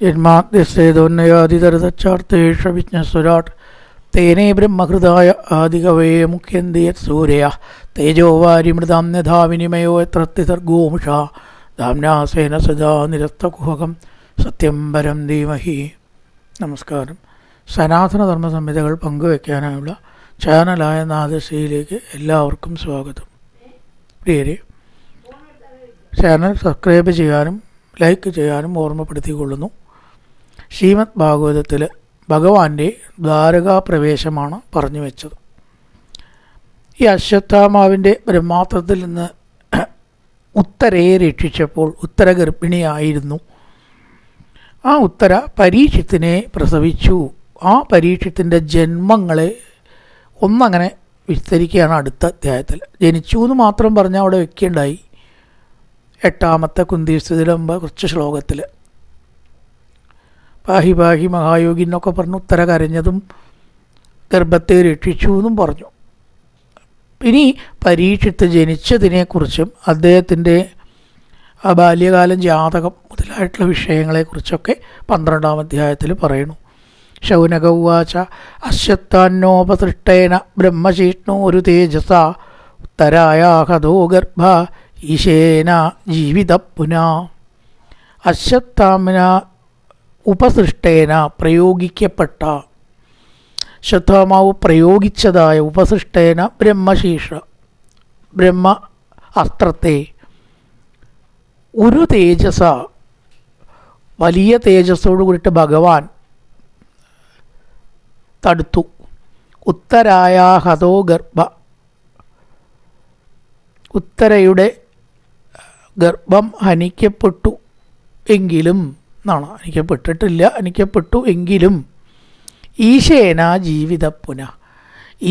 ജന്മാദ്യസ്തോന്നയാതിതരതച്ചാർത്തേഷ വിജ്ഞസ്വരാട് തേനേ ബ്രഹ്മഹൃദായ ആദികവേ മുഖ്യന്തി യത്സൂരയ തേജോ വാരിമൃതാം യഥാ വിനിമയോ യത്രത്യസർഗോമുഷ ധാംനാസേന സദാ നിരസ്തകുഹകം സത്യം പരം ധീമഹി. നമസ്കാരം. സനാതനധർമ്മ സംഹിതകൾ പങ്കുവയ്ക്കാനായുള്ള ചാനലായ നാദശ്രീയിലേക്ക് എല്ലാവർക്കും സ്വാഗതം. പ്രിയരെ, ചാനൽ സബ്സ്ക്രൈബ് ചെയ്യാനും ലൈക്ക് ചെയ്യാനും ഓർമ്മപ്പെടുത്തിക്കൊള്ളുന്നു. ശ്രീമദ് ഭാഗവതത്തിൽ ഭഗവാന്റെ ദ്വാരകാപ്രവേശമാണ് പറഞ്ഞു വെച്ചത്. ഈ അശ്വത്ഥാമാവിൻ്റെ ബ്രഹ്മാസ്ത്രത്തിൽ നിന്ന് ഉത്തരയെ രക്ഷിച്ചപ്പോൾ ഉത്തര ഗർഭിണിയായിരുന്നു. ആ ഉത്തര പരീക്ഷത്തിനെ പ്രസവിച്ചു. ആ പരീക്ഷത്തിൻ്റെ ജന്മങ്ങളെ ഒന്നങ്ങനെ വിസ്തരിക്കുകയാണ് അടുത്ത അധ്യായത്തിൽ. ജനിച്ചു എന്ന് മാത്രം പറഞ്ഞാൽ അവിടെ വെക്കുകയുണ്ടായി. 8ാമത്തെ കുന്തിസ്ഥിതിയിലാകുമ്പ കുറച്ച് ശ്ലോകത്തിൽ പാഹി പാഹി മഹായോഗി എന്നൊക്കെ പറഞ്ഞു ഉത്തര കരഞ്ഞതും ഗർഭത്തെ രക്ഷിച്ചു എന്നും പറഞ്ഞു. ഇനി പരീക്ഷിത്ത് ജനിച്ചതിനെക്കുറിച്ചും അദ്ദേഹത്തിൻ്റെ ബാല്യകാലം, ജാതകം മുതലായിട്ടുള്ള വിഷയങ്ങളെക്കുറിച്ചൊക്കെ 12ാം അധ്യായത്തിൽ പറയുന്നു. ശൗനക ഉവാച അശ്വത്ഥാന്നോപസൃഷ്ടേന ബ്രഹ്മശീഷ്ണോ ഒരു തേജസ ഉത്തരായാഹതോ ഗർഭ ഈശേന ജീവിത പുന. അശ്വത്ഥാമന ഉപസൃഷ്ടേന പ്രയോഗിക്കപ്പെട്ട, അശ്വത്ഥാമാവ് പ്രയോഗിച്ചതായ ഉപസൃഷ്ടേന ബ്രഹ്മശീഷ ബ്രഹ്മ അസ്ത്രത്തെ ഒരു തേജസ വലിയ തേജസ്സോട് കൂടിയിട്ട് ഭഗവാൻ തടുത്തു. ഉത്തരായാഹതോ ഗർഭ, ഉത്തരയുടെ ഗർഭം ഹനിക്കപ്പെട്ടു എങ്കിലും എന്നാണ്. ഹനിക്കപ്പെട്ടിട്ടില്ല, ഹനിക്കപ്പെട്ടു എങ്കിലും ഈശേന ജീവിത പുന,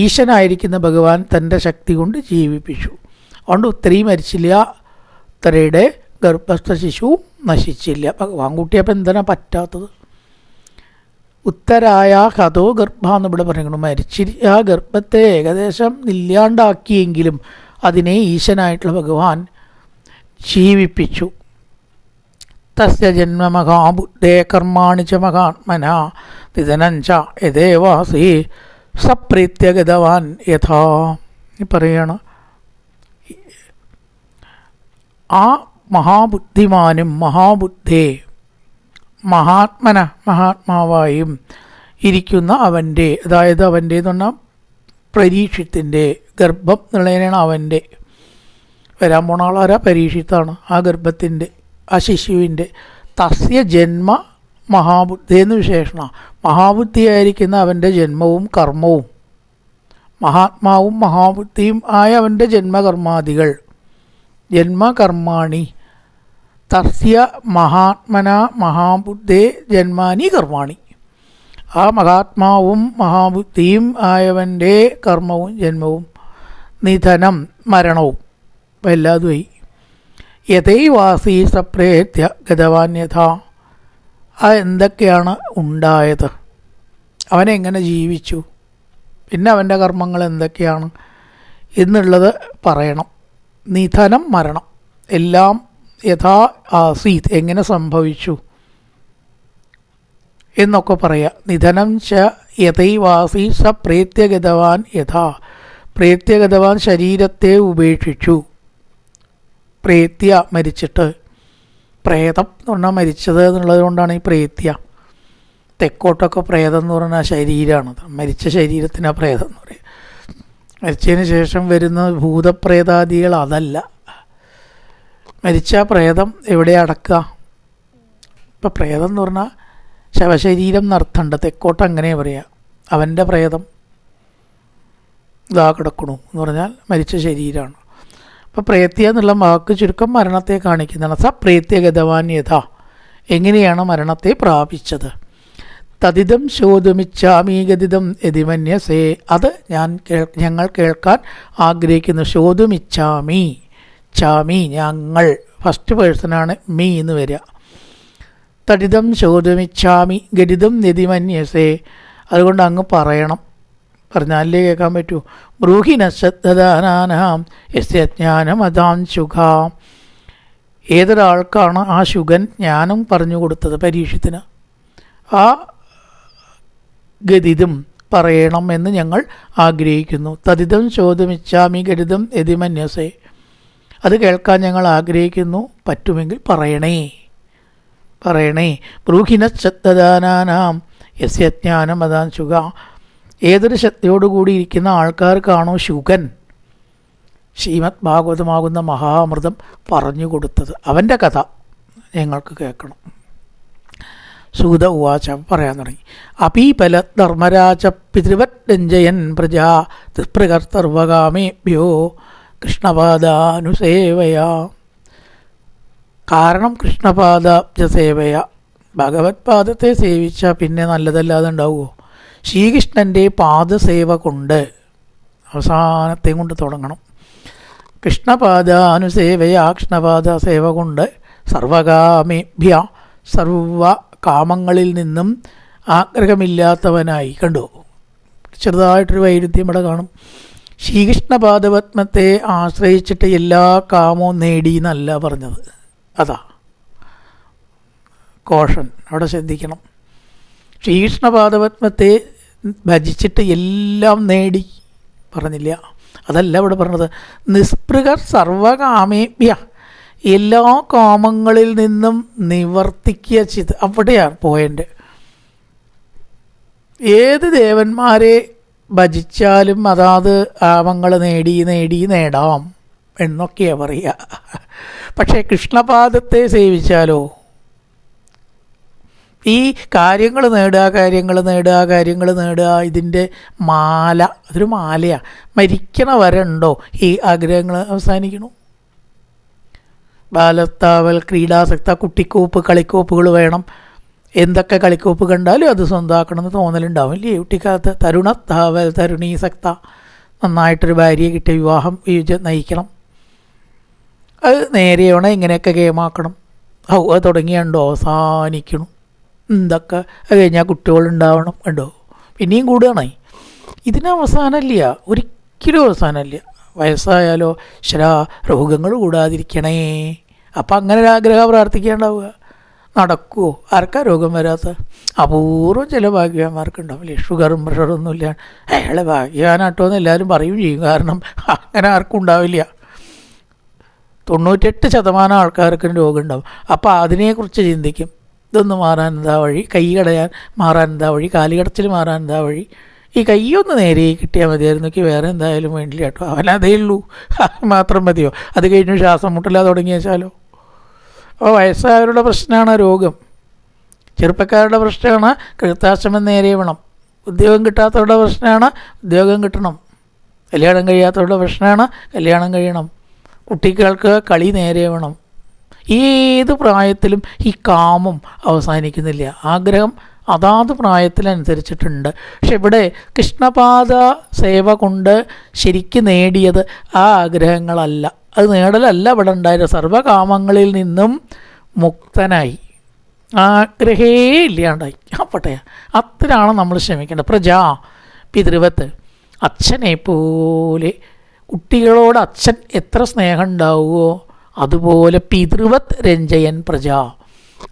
ഈശനായിരിക്കുന്ന ഭഗവാൻ തൻ്റെ ശക്തി കൊണ്ട് ജീവിപ്പിച്ചു. അതുകൊണ്ട് ഉത്തരയും മരിച്ചില്ല, ഉത്തരയുടെ ഗർഭസ്ഥ ശിശുവും നശിച്ചില്ല. ഭഗവാൻ കുട്ടിയപ്പോൾ എന്താണ് പറ്റാത്തത്? ഉത്തരായ ഹതോ ഗർഭ എന്നിവിടെ പറയുന്നു. മരിച്ചില്ല, ഗർഭത്തെ ഏകദേശം ഇല്ലാണ്ടാക്കിയെങ്കിലും അതിനെ ഈശനായിട്ടുള്ള ഭഗവാൻ ജീവിപ്പിച്ചു. തസ്യ ജന്മ മഹാബുദ്ധേ കർമാണി ച മഹാത്മന നിധനഞ്ച യഥേവാസി സപ്രീത്യഗതവാൻ യഥാ. പറയാണ്, ആ മഹാബുദ്ധിമാനും മഹാബുദ്ധേ മഹാത്മന മഹാത്മാവായും ഇരിക്കുന്ന അവൻ്റെ, അതായത് അവൻ്റെ എന്ന് പറഞ്ഞാൽ പരീക്ഷത്തിൻ്റെ ഗർഭം എന്നുള്ളതിനാണ് അവൻ്റെ. വരാൻ പോണ ആളാരാ? പരീക്ഷിത്താണ്. ആ ഗർഭത്തിൻ്റെ, ആ ശിശുവിൻ്റെ. തസ്യ ജന്മ മഹാബുദ്ധി എന്ന് വിശേഷണം. മഹാബുദ്ധിയായിരിക്കുന്ന അവൻ്റെ ജന്മവും കർമ്മവും, മഹാത്മാവും മഹാബുദ്ധിയും ആയ അവൻ്റെ ജന്മകർമാദികൾ, ജന്മകർമാണി. തസ്യ മഹാത്മന മഹാബുദ്ധേ ജന്മാനി കർമാണി. ആ മഹാത്മാവും മഹാബുദ്ധിയും ആയവൻ്റെ കർമ്മവും ജന്മവും നിധനം മരണവും എല്ലാതുമായി. യഥൈവാസി സപ്രേത്യ ഗതവാന്യഥ. അത് എന്തൊക്കെയാണ് ഉണ്ടായത്, അവനെങ്ങനെ ജീവിച്ചു, പിന്നെ അവൻ്റെ കർമ്മങ്ങൾ എന്തൊക്കെയാണ് എന്നുള്ളത് പറയണം. നിധനം മരണം എല്ലാം യഥാ ആസീത് എങ്ങനെ സംഭവിച്ചു എന്നൊക്കെ പറയാം. നിധനം ച യഥൈവാസി സ പ്രേത്യഗതവാൻ യഥാ. പ്രേത്യഗതവാൻ ശരീരത്തെ ഉപേക്ഷിച്ചു. പ്രേത്യ മരിച്ചിട്ട്, പ്രേതം എന്ന് പറഞ്ഞാൽ മരിച്ചത് എന്നുള്ളത് കൊണ്ടാണ് ഈ പ്രേത്യ. തെക്കോട്ടൊക്കെ പ്രേതം എന്ന് പറഞ്ഞാൽ ശരീരമാണ്, മരിച്ച ശരീരത്തിനാണ് പ്രേതം എന്ന് പറയുക. മരിച്ചതിന് ശേഷം വരുന്ന ഭൂതപ്രേതാദികൾ അതല്ല. മരിച്ച പ്രേതം എവിടെ അടക്കുക? ഇപ്പം പ്രേതം എന്ന് പറഞ്ഞാൽ ശവശരീരം എന്നർത്ഥമുണ്ട്. തെക്കോട്ട് അങ്ങനെ പറയാം. അവൻ്റെ പ്രേതം ഇതാ കിടക്കണു എന്ന് പറഞ്ഞാൽ മരിച്ച ശരീരമാണ്. അപ്പോൾ പ്രേത്യ എന്നുള്ള വാക്ക് ചുരുക്കം മരണത്തെ കാണിക്കുന്നതാണ്. സ പ്രേത്യഗതവാൻ യഥ, എങ്ങനെയാണ് മരണത്തെ പ്രാപിച്ചത്. തദിതം ശോധമിച്ചാമീ ഗതിതം യതിമന്യസേ, അത് ഞങ്ങൾ കേൾക്കാൻ ആഗ്രഹിക്കുന്നു. ശോധമിച്ചാമി, ചാമി ഞങ്ങൾ, ഫസ്റ്റ് പേഴ്സണാണ് മീ എന്ന് വരിക. തടിതം ശോധമിച്ചാമി ഗതിതം യതിമന്യസേ, അതുകൊണ്ട് അങ്ങ് പറയണം. പറഞ്ഞാലേ കേൾക്കാൻ പറ്റൂ. ബ്രൂഹിനശ്രദ്ധാനാനാം യസ്യജ്ഞാനം അതാം ശുഖാം. ഏതൊരാൾക്കാണ് ആ ശുഗൻ ജ്ഞാനം പറഞ്ഞു കൊടുത്തത്? പരീക്ഷത്തിന്. ആ ഗതിതും പറയണം എന്ന് ഞങ്ങൾ ആഗ്രഹിക്കുന്നു. തദിതം ചോദ്യമിച്ഛാമി ഗതിതം യതിമന്യസേ, അത് കേൾക്കാൻ ഞങ്ങൾ ആഗ്രഹിക്കുന്നു, പറ്റുമെങ്കിൽ പറയണേ. ബ്രൂഹിന ശ്രദ്ധദാനാനാം യസ്യജ്ഞാനം അതാൻ ശുക, ഏതൊരു ശ്രദ്ധയോടുകൂടിയിരിക്കുന്ന ആൾക്കാർക്കാണോ ശുകൻ ശ്രീമദ് ഭാഗവതമാകുന്ന മഹാമൃതം പറഞ്ഞു കൊടുത്തത്, അവൻ്റെ കഥ ഞങ്ങൾക്ക് കേൾക്കണം. സൂത ഉവാച, പറയാൻ തുടങ്ങി. അപീപല ധർമ്മരാജ പിതൃവരഞ്ജയൻ പ്രജാ തൃപ്രകർത്തർവകാമേഭ്യോ കൃഷ്ണപാദാനുസേവയാ. കാരണം കൃഷ്ണപാദാബ്ജസേവയ, ഭഗവത്പാദത്തെ സേവിച്ച പിന്നെ നല്ലതല്ലാതെ ഉണ്ടാവുമോ? ശ്രീകൃഷ്ണൻ്റെ പാദസേവ കൊണ്ട്, അവസാനത്തെ കൊണ്ട് തുടങ്ങണം. കൃഷ്ണപാദാനുസേവയ, കൃഷ്ണപാദ സേവ കൊണ്ട് സർവകാമേഭ്യ, സർവ കാമങ്ങളിൽ നിന്നും ആഗ്രഹമില്ലാത്തവനായി. കണ്ടോ, ചെറുതായിട്ടൊരു വൈരുദ്ധ്യം ഇവിടെ കാണും. ശ്രീകൃഷ്ണപാദപത്മത്തെ ആശ്രയിച്ചിട്ട് എല്ലാ കാമവും നേടി എന്നല്ല പറഞ്ഞത്. അതാ കോഷൻ, അവിടെ ശ്രദ്ധിക്കണം. ശ്രീകൃഷ്ണപാദപത്മത്തെ ഭജിച്ചിട്ട് എല്ലാം നേടി പറഞ്ഞില്ല, അതല്ല ഇവിടെ പറഞ്ഞത്. നിസ്പൃഹർ സർവകാമേഭ്യ, എല്ലാ കാമങ്ങളിൽ നിന്നും നിവർത്തിക്കുക ചെയ്ത്, അവിടെയാണ് പോയിൻ്റ്. ഏത് ദേവന്മാരെ ഭജിച്ചാലും അതാത് കാമങ്ങൾ നേടാം എന്നൊക്കെയാണ് പറയുക. പക്ഷേ കൃഷ്ണപാദത്തെ സേവിച്ചാലോ, ഈ കാര്യങ്ങൾ നേടുക, ഇതിൻ്റെ മാല, അതൊരു മാലയാണ്. മരിക്കണ വരെ ഉണ്ടോ ഈ ആഗ്രഹങ്ങൾ അവസാനിക്കണു? ബാലത്താവൽ, ക്രീഡാസക്ത, കുട്ടിക്കോപ്പ്, കളിക്കോപ്പുകൾ വേണം. എന്തൊക്കെ കളിക്കോപ്പ് കണ്ടാലും അത് സ്വന്തമാക്കണമെന്ന് തോന്നലുണ്ടാവും ഇല്ലേ കുട്ടിക്കാലത്ത്? തരുണത്താവൽ, തരുണീസക്ത, നന്നായിട്ടൊരു ഭാര്യയെ കിട്ടിയ വിവാഹം നയിക്കണം. അത് നേരെയോണം ഇങ്ങനെയൊക്കെ ഗെയിമാക്കണം. അത് തുടങ്ങിയുണ്ടോ അവസാനിക്കണം. എന്തൊക്കെ അത് കഴിഞ്ഞാൽ കുട്ടികളുണ്ടാവണം, ഉണ്ടോ പിന്നെയും കൂടുകയാണേ. ഇതിന് അവസാനമില്ല, ഒരിക്കലും അവസാനമില്ല. വയസ്സായാലോ രോഗങ്ങൾ കൂടാതിരിക്കണേ. അപ്പം അങ്ങനെ ഒരു ആഗ്രഹം പ്രാർത്ഥിക്കാണ്ടാവുക. നടക്കുമോ? ആർക്കാ രോഗം വരാത്ത? അപൂർവം ചില ഭാഗ്യവാന്മാർക്കുണ്ടാവില്ലേ, ഷുഗറും പ്രഷറൊന്നും ഇല്ല. അയാളെ ഭാഗ്യവാനാട്ടോ എന്ന് എല്ലാവരും പറയുകയും ചെയ്യും. കാരണം അങ്ങനെ ആർക്കും ഉണ്ടാവില്ല. 98% ആൾക്കാർക്കും രോഗം ഉണ്ടാവും. അപ്പോൾ അതിനെക്കുറിച്ച് ചിന്തിക്കും. ഇതൊന്ന് മാറാൻ എന്താ വഴി? കൈ കടയാൻ മാറാൻ എന്താ വഴി? കാലുകടച്ചിൽ മാറാൻ എന്താ വഴി? ഈ കൈയൊന്ന് നേരെ കിട്ടിയാൽ മതിയായിരുന്നെങ്കിൽ വേറെ എന്തായാലും വേണ്ടില്ല കേട്ടോ, അവനതേ ഉള്ളൂ, മാത്രം മതിയോ? അത് കഴിഞ്ഞ് ശ്വാസം മുട്ടില്ലാതെ തുടങ്ങിയാലോ? അപ്പോൾ വയസ്സായവരുടെ പ്രശ്നമാണ് രോഗം, ചെറുപ്പക്കാരുടെ പ്രശ്നമാണ് കൃത്താശ്രമം നേരെ വേണം, ഉദ്യോഗം കിട്ടാത്തവരുടെ പ്രശ്നമാണ് ഉദ്യോഗം കിട്ടണം, കല്യാണം കഴിയാത്തവരുടെ പ്രശ്നമാണ് കല്യാണം കഴിയണം, കുട്ടികൾക്ക് കളി നേരെ വേണം. ഏത് പ്രായത്തിലും ഈ കാമം അവസാനിക്കുന്നില്ല. ആഗ്രഹം അതാത് പ്രായത്തിനനുസരിച്ചിട്ടുണ്ട്. പക്ഷെ ഇവിടെ കൃഷ്ണപാദ സേവ കൊണ്ട് ശരിക്കും നേടിയത് ആ ആഗ്രഹങ്ങളല്ല, അത് നേടലല്ല ഇവിടെ ഉണ്ടായത്. സർവകാമങ്ങളിൽ നിന്നും മുക്തനായി, ആഗ്രഹേ ഇല്ലാണ്ടായി. അപ്പോട്ടെ, അത്രയാണ് നമ്മൾ ശ്രമിക്കേണ്ടത്. പ്രജാ പിതൃവത്ത്, അച്ഛനെ പോലെ കുട്ടികളോട് അച്ഛൻ എത്ര സ്നേഹം ഉണ്ടാവുമോ അതുപോലെ പിതൃവത് രഞ്ജയൻ പ്രജ,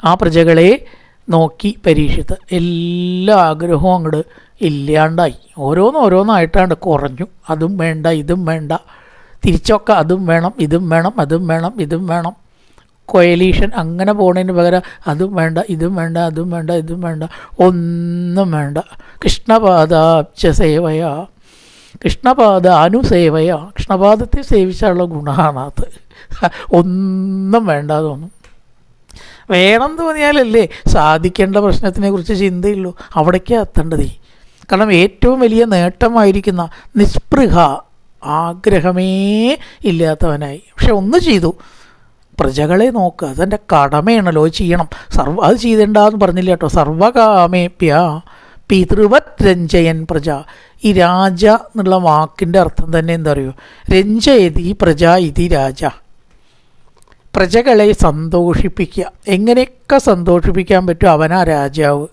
ആ പ്രജകളെ നോക്കി പരീക്ഷിത്ത് എല്ലാ ആഗ്രഹവും അങ്ങോട്ട് ഇല്ലാണ്ടായി. ഓരോന്നായിട്ടാണ്ട് കുറഞ്ഞു. അതും വേണ്ട ഇതും വേണ്ട, തിരിച്ചൊക്കെ അതും വേണം ഇതും വേണം അതും വേണം ഇതും വേണം, കൊയലീഷൻ അങ്ങനെ പോണതിന് പകരം അതും വേണ്ട ഇതും വേണ്ട അതും വേണ്ട ഇതും വേണ്ട, ഒന്നും വേണ്ട. കൃഷ്ണപാദാബ്ജസേവയ, കൃഷ്ണപാദ അനുസേവയ, കൃഷ്ണപാദത്തെ സേവിച്ചാലുള്ള ഗുണമാണത്. ഒന്നും വേണ്ട തോന്നും. വേണം തോന്നിയാലല്ലേ സാധിക്കേണ്ട പ്രശ്നത്തിനെ കുറിച്ച് ചിന്തയുള്ളൂ. അവിടേക്ക് എത്തേണ്ടതേ. കാരണം ഏറ്റവും വലിയ നേട്ടമായിരിക്കുന്ന നിസ്പൃഹ, ആഗ്രഹമേ ഇല്ലാത്തവനായി. പക്ഷെ ഒന്ന് ചെയ്തു, പ്രജകളെ നോക്കുക, അതെൻ്റെ കടമയാണല്ലോ, ചെയ്യണം. അത് ചെയ്തേണ്ടെന്ന് പറഞ്ഞില്ല കേട്ടോ. സർവകാമേപ്യ പിതൃവത് രഞ്ജയൻ പ്രജ. ഈ രാജ എന്നുള്ള വാക്കിൻ്റെ അർത്ഥം തന്നെ എന്താ അറിയോ? രഞ്ജയതി പ്രജ ഇതി രാജ. പ്രജകളെ സന്തോഷിപ്പിക്കുക. എങ്ങനെയൊക്കെ സന്തോഷിപ്പിക്കാൻ പറ്റും അവനാ രാജാവ്.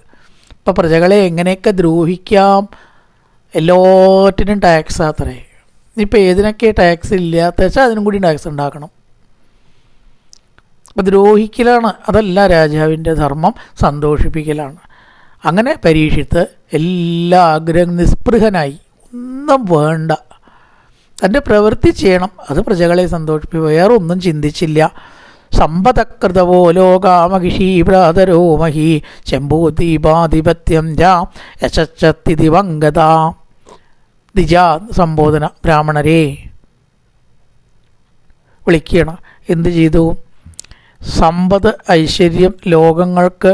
ഇപ്പം പ്രജകളെ എങ്ങനെയൊക്കെ ദ്രോഹിക്കാം, എല്ലാറ്റിനും ടാക്സ് അത്രേ. ഇപ്പം ഏതിനൊക്കെ ടാക്സ് ഇല്ലാത്ത വെച്ചാൽ അതിനും കൂടി ടാക്സ് ഉണ്ടാക്കണം. അപ്പം ദ്രോഹിക്കലാണ്, അതല്ല രാജാവിൻ്റെ ധർമ്മം, സന്തോഷിപ്പിക്കലാണ്. അങ്ങനെ പരീക്ഷിത്ത് എല്ലാ ആഗ്രഹം നിസ്പൃഹനായി, ഒന്നും വേണ്ട, തൻ്റെ പ്രവൃത്തി ചെയ്യണം, അത് പ്രജകളെ സന്തോഷിപ്പിക്കും, വേറെ ഒന്നും ചിന്തിച്ചില്ല. സമ്പതകൃതവോ ലോകാമഹിഷീഭ്രാതരോ മഹി ശംഭൂദീപാധിപത്യം ജാ യശത്തി ദിവംഗത. ദിജ സംബോധന, ബ്രാഹ്മണരെ വിളിക്കണം. എന്ത് ചെയ്തു? സമ്പത്ത്, ഐശ്വര്യം, ലോകങ്ങൾക്ക്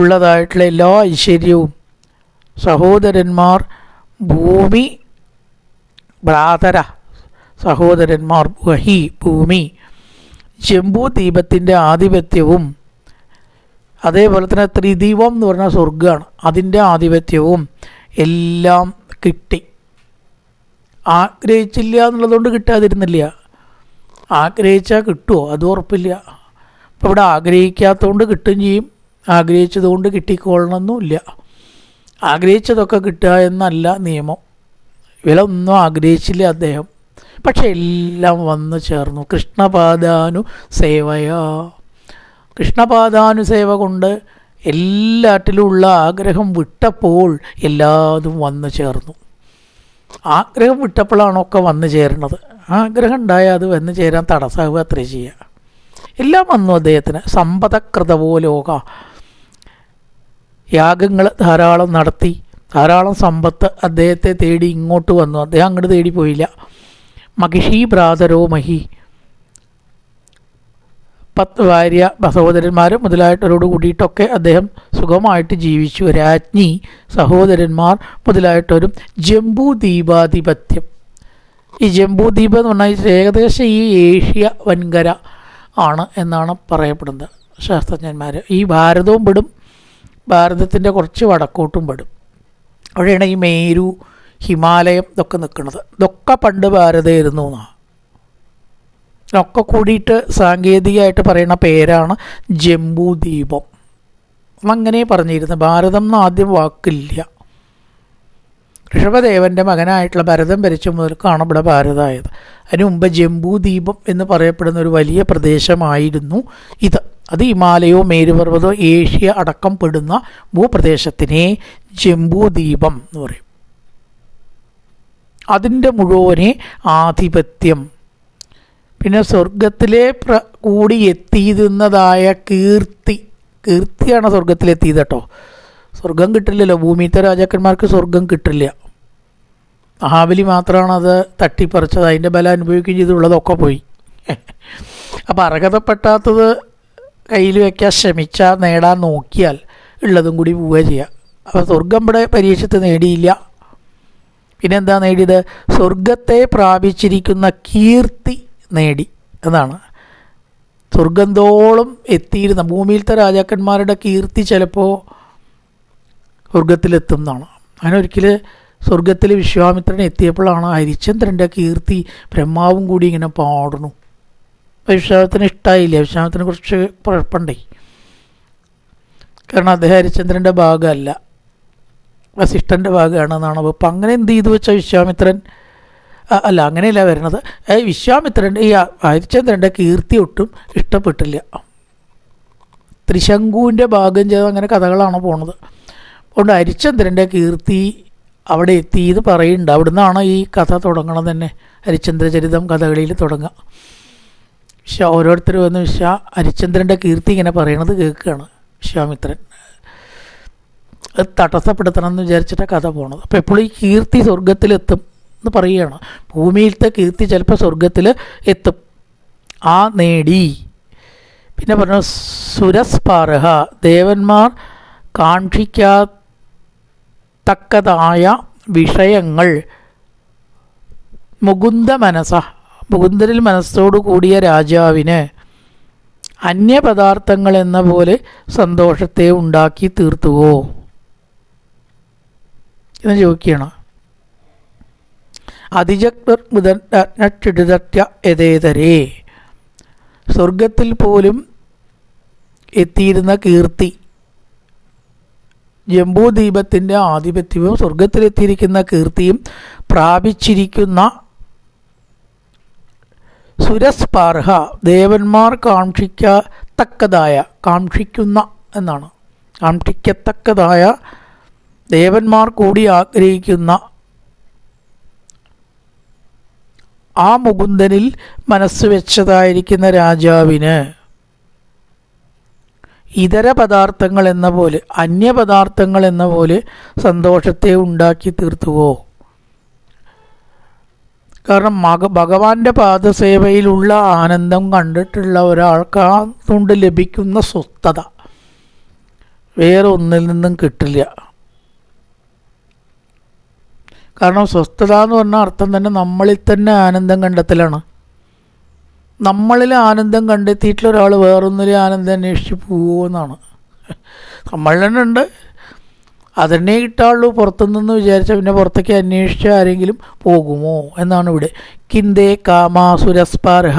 ഉള്ളതായിട്ടുള്ള എല്ലാ ഐശ്വര്യവും, സഹോദരന്മാർ, ഭൂമി, ഭ്രാതര സഹോദരന്മാർ, വഹി ഭൂമി, ജംബൂ ദീപത്തിൻ്റെ ആധിപത്യവും, അതേപോലെ തന്നെ ത്രിദീപം എന്ന് പറഞ്ഞാൽ സ്വർഗ്ഗമാണ്, അതിൻ്റെ ആധിപത്യവും എല്ലാം കിട്ടി. ആഗ്രഹിച്ചില്ല എന്നുള്ളതുകൊണ്ട് കിട്ടാതിരുന്നില്ല, ആഗ്രഹിച്ചാൽ കിട്ടുമോ അത് ഉറപ്പില്ല. അപ്പോൾ ഇവിടെ ആഗ്രഹിക്കാത്തതുകൊണ്ട് കിട്ടും ചെയ്യും, ആഗ്രഹിച്ചതുകൊണ്ട് കിട്ടിക്കൊള്ളണമെന്നുമില്ല. ആഗ്രഹിച്ചതൊക്കെ കിട്ടുക എന്നല്ല നിയമം. ഇവരൊന്നും ആഗ്രഹിച്ചില്ല അദ്ദേഹം, പക്ഷെ എല്ലാം വന്നു ചേർന്നു. കൃഷ്ണപാദാനു സേവയാ, കൃഷ്ണപാദാനുസേവ കൊണ്ട് എല്ലാറ്റിലുമുള്ള ആഗ്രഹം വിട്ടപ്പോൾ എല്ലാതും വന്നു ചേർന്നു. ആഗ്രഹം വിട്ടപ്പോഴാണൊക്കെ വന്നു ചേരുന്നത്. ആഗ്രഹം ഉണ്ടായാൽ അത് വന്നു ചേരാൻ തടസ്സമാവുക അത്രേ ചെയ്യുക. എല്ലാം വന്നു അദ്ദേഹത്തിന്. സമ്പതകൃതവോ ലോക, യാഗങ്ങൾ ധാരാളം നടത്തി, ധാരാളം സമ്പത്ത് അദ്ദേഹത്തെ തേടി ഇങ്ങോട്ട് വന്നു. അദ്ദേഹം അങ്ങോട്ട് തേടി പോയില്ല. മഹിഷി ഭ്രാതരോ മഹി, 10 ഭാര്യ സഹോദരന്മാർ മുതലായിട്ടവരോട് കൂടിയിട്ടൊക്കെ അദ്ദേഹം സുഖമായിട്ട് ജീവിച്ചു. രാജ്ഞി, സഹോദരന്മാർ മുതലായിട്ടവരും. ജംബൂദ്വീപാധിപത്യം, ഈ ജംബൂദ്വീപ് എന്ന് പറഞ്ഞാൽ ഏകദേശം ഈ ഏഷ്യ വൻകര ആണ് എന്നാണ് പറയപ്പെടുന്നത് ശാസ്ത്രജ്ഞന്മാർ. ഈ ഭാരതവും പെടും, ഭാരതത്തിൻ്റെ കുറച്ച് വടക്കോട്ടും പെടും. അവിടെയാണ് ഈ മേരു, ഹിമാലയം ഇതൊക്കെ നിൽക്കുന്നത്. ഇതൊക്കെ പണ്ട് ഭാരതമായിരുന്നു എന്നാണ്. ഇതിനൊക്കെ കൂടിയിട്ട് സാങ്കേതികമായിട്ട് പറയുന്ന പേരാണ് ജംബൂദ്വീപം. അങ്ങനെ പറഞ്ഞിരുന്നു. ഭാരതം എന്ന് ആദ്യം വാക്കില്ല. ഋഷഭദേവൻ്റെ മകനായിട്ടുള്ള ഭരതൻ ഭരിച്ച മുതൽക്കാണ് ഇവിടെ ഭാരതമായത്. അതിനു മുമ്പ് ജംബൂദ്വീപം എന്ന് പറയപ്പെടുന്ന ഒരു വലിയ പ്രദേശമായിരുന്നു ഇത്. അത് ഹിമാലയവും മേരുപർവ്വതവും ഏഷ്യ അടക്കം പെടുന്ന ഭൂപ്രദേശത്തിനെ ജംബൂദ്വീപം എന്ന് പറയും. അതിൻ്റെ മുഴുവനെ ആധിപത്യം. പിന്നെ സ്വർഗത്തിലെ കൂടി എത്തിയിരുന്നതായ കീർത്തിയാണ് സ്വർഗത്തിലെത്തിയത് കേട്ടോ. സ്വർഗം കിട്ടില്ലല്ലോ, ഭൂമിയിലത്തെ രാജാക്കന്മാർക്ക് സ്വർഗം കിട്ടില്ല. മഹാബലി മാത്രമാണ് അത് തട്ടിപ്പറിച്ചത്, അതിൻ്റെ ബലം അനുഭവിക്കുകയും ചെയ്തുള്ളതൊക്കെ പോയി. അപ്പോൾ അർഹതപ്പെട്ടാത്തത് കയ്യിൽ വയ്ക്കാൻ ശ്രമിച്ചാൽ, നേടാൻ നോക്കിയാൽ ഉള്ളതും കൂടി പോവുക ചെയ്യുക. അപ്പോൾ സ്വർഗം ഇവിടെ പരീക്ഷത്ത് നേടിയില്ല. പിന്നെന്താ നേടിയത്? സ്വർഗത്തെ പ്രാപിച്ചിരിക്കുന്ന കീർത്തി നേടി എന്നാണ്. സ്വർഗന്തോളം എത്തിയിരുന്ന ഭൂമിയിലത്തെ രാജാക്കന്മാരുടെ കീർത്തി ചിലപ്പോൾ സ്വർഗത്തിലെത്തും എന്നാണ്. അങ്ങനെ ഒരിക്കൽ സ്വർഗത്തിൽ വിശ്വാമിത്രൻ എത്തിയപ്പോഴാണ് ഹരിശ്ചന്ദ്രൻ്റെ കീർത്തി ബ്രഹ്മാവും കൂടി ഇങ്ങനെ പാടുന്നു. വിശ്വാമിത്രന് ഇഷ്ടമായില്ല, വിശ്വാമിത്രനെ കുറിച്ച് കുഴപ്പമുണ്ടേ. കാരണം അദ്ദേഹം ഹരിശ്ചന്ദ്രൻ്റെ ഭാഗമല്ല, വസിഷ്ഠൻ്റെ ഭാഗമാണെന്നാണ്. അപ്പോൾ അങ്ങനെ എന്ത് ചെയ്തു വെച്ചാൽ വിശ്വാമിത്രൻ അല്ല, അങ്ങനെയല്ല വരുന്നത്. വിശ്വാമിത്രൻ്റെ ഈ ഹരിശ്ചന്ദ്രൻ്റെ കീർത്തി ഒട്ടും ഇഷ്ടപ്പെട്ടില്ല. ത്രിശങ്കുവിൻ്റെ ഭാഗം ചെയ്ത് അങ്ങനെ കഥകളാണ് പോണത്. അതുകൊണ്ട് ഹരിശ്ചന്ദ്രൻ്റെ കീർത്തി അവിടെ എത്തി എന്ന് പറയുന്നുണ്ട്. അവിടുന്നാണ് ഈ കഥ തുടങ്ങണം തന്നെ. ഹരിശ്ചന്ദ്രചരിതം കഥകളിയിൽ തുടങ്ങുക. ഓരോരുത്തർ വന്ന് ഹരിശ്ചന്ദ്രൻ്റെ കീർത്തി ഇങ്ങനെ പറയണത് കേൾക്കുകയാണ് വിശ്വാമിത്രൻ. അത് തടസ്സപ്പെടുത്തണം എന്ന് വിചാരിച്ചിട്ട് കഥ പോണത്. അപ്പോൾ എപ്പോഴും ഈ കീർത്തി സ്വർഗത്തിലെത്തും എന്ന് പറയുകയാണ്. ഭൂമിയിലത്തെ കീർത്തി ചിലപ്പോൾ സ്വർഗത്തിൽ എത്തും. ആ നേടി. പിന്നെ പറഞ്ഞു സുരസ്പാർഹ, ദേവന്മാർ കാക്ഷിക്കത്തക്കതായ വിഷയങ്ങൾ മുകുന്ദരിൽ മനസ്സോടു കൂടിയ രാജാവിന് അന്യപദാർത്ഥങ്ങൾ എന്ന പോലെ സന്തോഷത്തെ ഉണ്ടാക്കി തീർത്തുവോ എന്ന് ചോദിക്കുകയാണ്. അതിജഗ്നിർമുദന്യ യഥേതരേ, സ്വർഗത്തിൽ പോലും എത്തിയിരുന്ന കീർത്തി, ജംബൂദ്വീപത്തിൻ്റെ ആധിപത്യവും സ്വർഗത്തിലെത്തിയിരിക്കുന്ന കീർത്തിയും പ്രാപിച്ചിരിക്കുന്ന സുരസ്പാർഹ, ദേവന്മാർ കാക്ഷിക്കുന്ന എന്നാണ്. കാക്ഷിക്കത്തക്കതായ ദേവന്മാർ കൂടി ആഗ്രഹിക്കുന്ന ആ മുകുന്ദനിൽ മനസ്സ് വെച്ചതായിരിക്കുന്ന രാജാവിന് ഇതര പദാർത്ഥങ്ങൾ എന്ന പോലെ, അന്യപദാർത്ഥങ്ങൾ എന്ന പോലെ സന്തോഷത്തെ ഉണ്ടാക്കി തീർത്തുവോ? കാരണം ഭഗവാന്റെ പാദസേവയിലുള്ള ആനന്ദം കണ്ടിട്ടുള്ള ഒരാൾക്ക് അതുകൊണ്ട് ലഭിക്കുന്ന സ്വസ്ഥത വേറെ ഒന്നിൽ നിന്നും കിട്ടില്ല. കാരണം സ്വസ്ഥത എന്ന് പറഞ്ഞ അർത്ഥം തന്നെ നമ്മളിൽ തന്നെ ആനന്ദം കണ്ടെത്തലാണ്. നമ്മളിൽ ആനന്ദം കണ്ടെത്തിയിട്ടുള്ള ഒരാൾ വേറൊന്നിലെ ആനന്ദം അന്വേഷിച്ച് പോവുമെന്നാണ്. നമ്മൾ തന്നെ ഉണ്ട്, അതന്നെ കിട്ടാവുള്ളൂ. പുറത്തുനിന്ന് വിചാരിച്ചാൽ പിന്നെ പുറത്തേക്ക് അന്വേഷിച്ച ആരെങ്കിലും പോകുമോ എന്നാണ് ഇവിടെ. കിന്തേ കാമാസുരസ്പർഹ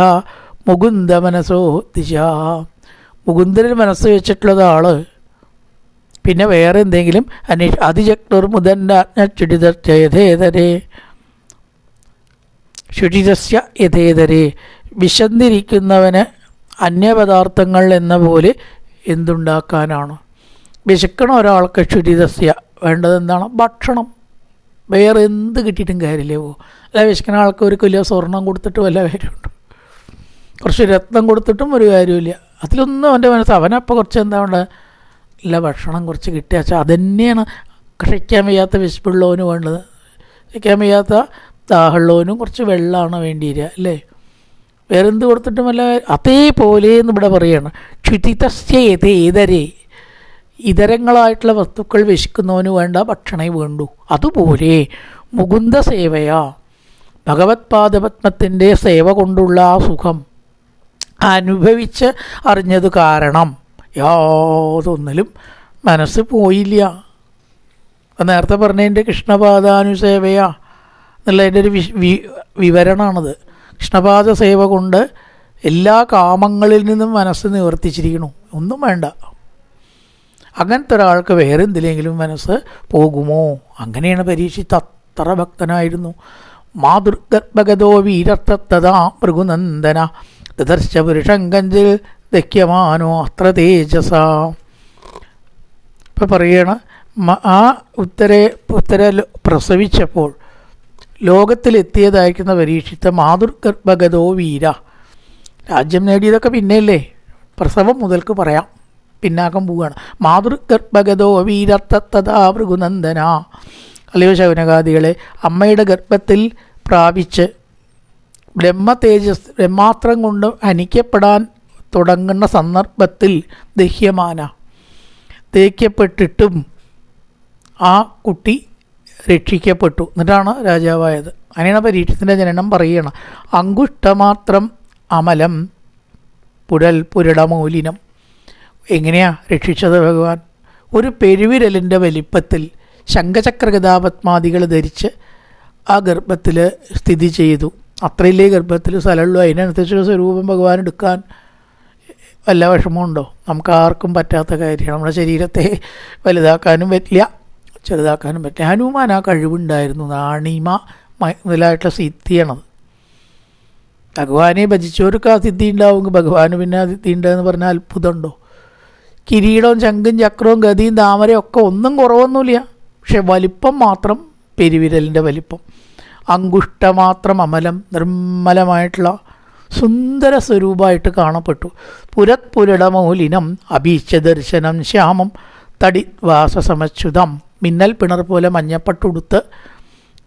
മുകുന്ദ മനസ്സോ ദിശ. മുകുന്ദനിൽ മനസ്സ് വെച്ചിട്ടുള്ളത് ആള് പിന്നെ വേറെ എന്തെങ്കിലും അതിജക്തർ മുതന്നേ ശുചിതസ്യ യഥേതരേ. വിശന്നിരിക്കുന്നവന് അന്യപദാർത്ഥങ്ങൾ എന്ന പോലെ എന്തുണ്ടാക്കാനാണ്? വിശക്കണ ഒരാൾക്ക് ശുചിതസ്യ വേണ്ടത് എന്താണ്? ഭക്ഷണം. വേറെ എന്ത് കിട്ടിയിട്ടും കാര്യമില്ലേ? അല്ല, വിശക്കുന്ന ആൾക്ക് ഒരു കിലോ സ്വർണം കൊടുത്തിട്ട് വല്ല കാര്യമുണ്ട്? കുറച്ച് രത്നം കൊടുത്തിട്ടും ഒരു കാര്യമില്ല. അതിലൊന്നും അവൻ്റെ മനസ്സ്, അവനപ്പോൾ കുറച്ച് എന്താ വേണ്ടത്? ഇല്ല, ഭക്ഷണം കുറച്ച് കിട്ടിയാൽ അതുതന്നെയാണ് കഴിക്കാൻ വയ്യാത്ത വിശപ്പുള്ളവന് വേണ്ടത്. കഴിക്കാൻ വയ്യാത്ത ദാഹമുള്ളവനും കുറച്ച് വെള്ളമാണ് വേണ്ടി വരിക അല്ലേ? വേറെന്ത് കൊടുത്തിട്ടുമല്ല. അതേപോലെ എന്ന് ഇവിടെ പറയുകയാണ്. ക്ഷുതിതസ്യ യഥേതരേ. ഇതരങ്ങളായിട്ടുള്ള വസ്തുക്കൾ വിശക്കുന്നവന് വേണ്ട ഭക്ഷണേ വേണ്ടൂ. അതുപോലെ മുകുന്ദ സേവയാ, ഭഗവത് പാദപത്മത്തിൻ്റെ സേവ കൊണ്ടുള്ള ആ സുഖം അനുഭവിച്ച് അറിഞ്ഞത് കാരണം യാതൊന്നിലും മനസ്സ് പോയില്ല. നേരത്തെ പറഞ്ഞതിൻ്റെ കൃഷ്ണപാദാനുസേവയാ എന്നുള്ളതിൻ്റെ ഒരു വിവരണമാണത്. കൃഷ്ണപാദ സേവ കൊണ്ട് എല്ലാ കാമങ്ങളിൽ നിന്നും മനസ്സ് നിവർത്തിച്ചിരിക്കണു. ഒന്നും വേണ്ട. അങ്ങനത്തെ ഒരാൾക്ക് വേറെ എന്തിലെങ്കിലും മനസ്സ് പോകുമോ? അങ്ങനെയാണ് പരീക്ഷിത്ത് അത്ര ഭക്തനായിരുന്നു. മാതൃഗർഭഗതോ വീരത്തത്തതാ മൃഗുനന്ദന ദദർശ പുരുഷങ്കഞ്ചിൽ ദഹ്യമാനോ അത്ര തേജസ. ഇപ്പം പറയണ ആ ഉത്തര പ്രസവിച്ചപ്പോൾ ലോകത്തിലെത്തിയതായിരിക്കുന്ന പരീക്ഷിത്ത മാതൃഗർഭഗതോ വീര. രാജ്യം നേടിയതൊക്കെ പിന്നെയല്ലേ, പ്രസവം മുതൽക്ക് പറയാം, പിന്നാക്കം പോവുകയാണ്. മാതൃഗർഭഗതോ വീരത്തത്തതാ ഭൃഗുനന്ദന. അല്ലയോ ശൗനകാദികളെ, അമ്മയുടെ ഗർഭത്തിൽ പ്രാപിച്ച് ബ്രഹ്മാസ്ത്രം കൊണ്ട് ഹനിക്കപ്പെടാൻ തുടങ്ങുന്ന സന്ദർഭത്തിൽ തേക്കപ്പെട്ടിട്ടും ആ കുട്ടി രക്ഷിക്കപ്പെട്ടു. എന്നിട്ടാണ് രാജാവായത്. അങ്ങനെയാണ് പരീക്ഷത്തിൻ്റെ ജനനം പറയുകയാണ്. അങ്കുഷ്ടമാത്രം അമലം പുരടമൂലിനം. എങ്ങനെയാണ് രക്ഷിച്ചത് ഭഗവാൻ? ഒരു പെരുവിരലിൻ്റെ വലിപ്പത്തിൽ ശംഖചക്രഗദാപത്മാദികൾ ധരിച്ച് ആ ഗർഭത്തിൽ സ്ഥിതി ചെയ്തു. അത്രയില്ലേ ഗർഭത്തിൽ സ്ഥലമുള്ളൂ. അതിനനുസരിച്ചുള്ള സ്വരൂപം ഭഗവാൻ എടുക്കാൻ വല്ല വിഷമമുണ്ടോ? നമുക്ക് ആർക്കും പറ്റാത്ത കാര്യമാണ്. നമ്മുടെ ശരീരത്തെ വലുതാക്കാനും പറ്റില്ല, ചെറുതാക്കാനും പറ്റില്ല. ഹനുമാൻ ആ കഴിവുണ്ടായിരുന്നു. നാണിമ മുതലായിട്ടുള്ള സിദ്ധിയാണത്. ഭഗവാനെ ഭജിച്ചവർക്ക് ആ സിദ്ധി ഉണ്ടാവുമെങ്കിൽ ഭഗവാന് പിന്നെ ആ സിദ്ധി ഉണ്ടെന്ന് പറഞ്ഞാൽ അത്ഭുതമുണ്ടോ? കിരീടവും ശംഖും ചക്രവും ഗതിയും താമരയും ഒക്കെ ഒന്നും കുറവൊന്നുമില്ല. പക്ഷെ വലിപ്പം മാത്രം പെരുവിരലിൻ്റെ വലിപ്പം. അങ്കുഷ്ടമാത്രം അമലം, നിർമ്മലമായിട്ടുള്ള സുന്ദര സ്വരൂപമായിട്ട് കാണപ്പെട്ടു. പുരടമൗലിനം അഭീച്ച ദർശനം ശ്യാമം തടിവാസസമച്യുതം. മിന്നൽ പിണർ പോലെ മഞ്ഞപ്പട്ടുടുത്ത്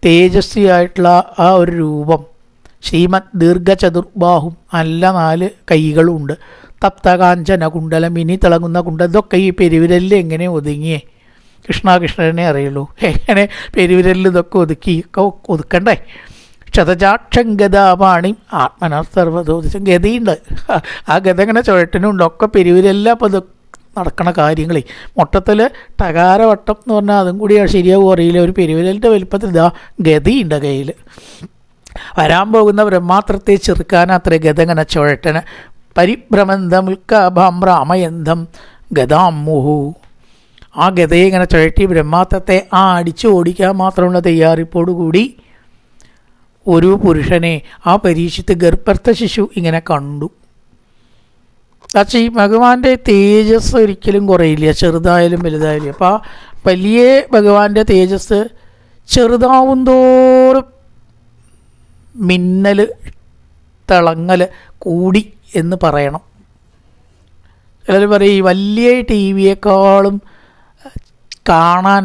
തേജസ്വിയായിട്ടുള്ള ആ ഒരു രൂപം. ശ്രീമത് ദീർഘചതുർബാഹും, നല്ല 4 കൈകളുമുണ്ട്. തപ്തകാഞ്ചന കുണ്ടലം, ഇനി തിളങ്ങുന്ന കുണ്ടലം. ഇതൊക്കെ ഈ പെരുവിരലിൽ എങ്ങനെ ഒതുങ്ങിയേ? കൃഷ്ണനെ അറിയുള്ളൂ. എങ്ങനെ പെരുവിരലിൽ ഇതൊക്കെ ഒതുക്കണ്ടേ? ക്ഷതജാക്ഷംഗതാപാണി ആത്മന സർവ്വതോദിശം. ഗതിയുണ്ട്. ആ ഗത ഇങ്ങനെ ചുഴറ്റിനുണ്ട്. ഒക്കെ പെരുവിരലിൽ. അപ്പോൾ ഇത് നടക്കണ കാര്യങ്ങളെ മൊത്തത്തിൽ ടകാരവട്ടം എന്ന് പറഞ്ഞാൽ അതും കൂടി ശരിയാവും അറിയില്ല. ഒരു പെരുവിരലിൻ്റെ വലിപ്പത്തിൽ ഇതാ ഗതിയുണ്ട് കയ്യിൽ. വരാൻ പോകുന്ന ബ്രഹ്മാത്രത്തെ ചെറുക്കാനത്രേ ഗതങ്ങനെ ചുഴറ്റന്. പരിഭ്രമന്തമുൽക്കാഭാമ്രാമയന്തം ഗതാമുഹു. ആ ഗതയെ ഇങ്ങനെ ചുഴറ്റി ബ്രഹ്മാത്രത്തെ അടിച്ചു ഓടിക്കാൻ മാത്രമുള്ള തയ്യാറിപ്പോടുകൂടി ഒരു പുരുഷനെ ആ പരീക്ഷിത്ത് ഗർഭസ്ഥ ശിശു ഇങ്ങനെ കണ്ടു. പക്ഷേ ഈ ഭഗവാന്റെ തേജസ് ഒരിക്കലും കുറയില്ല, ചെറുതായാലും വലുതായാലും. അപ്പോൾ ആ വലിയ ഭഗവാന്റെ തേജസ് ചെറുതാവും തോറും മിന്നൽ തിളങ്ങൽ കൂടി എന്ന് പറയണം. ചിലർ പറയും ഈ വലിയ ടി വിയേക്കാളും കാണാൻ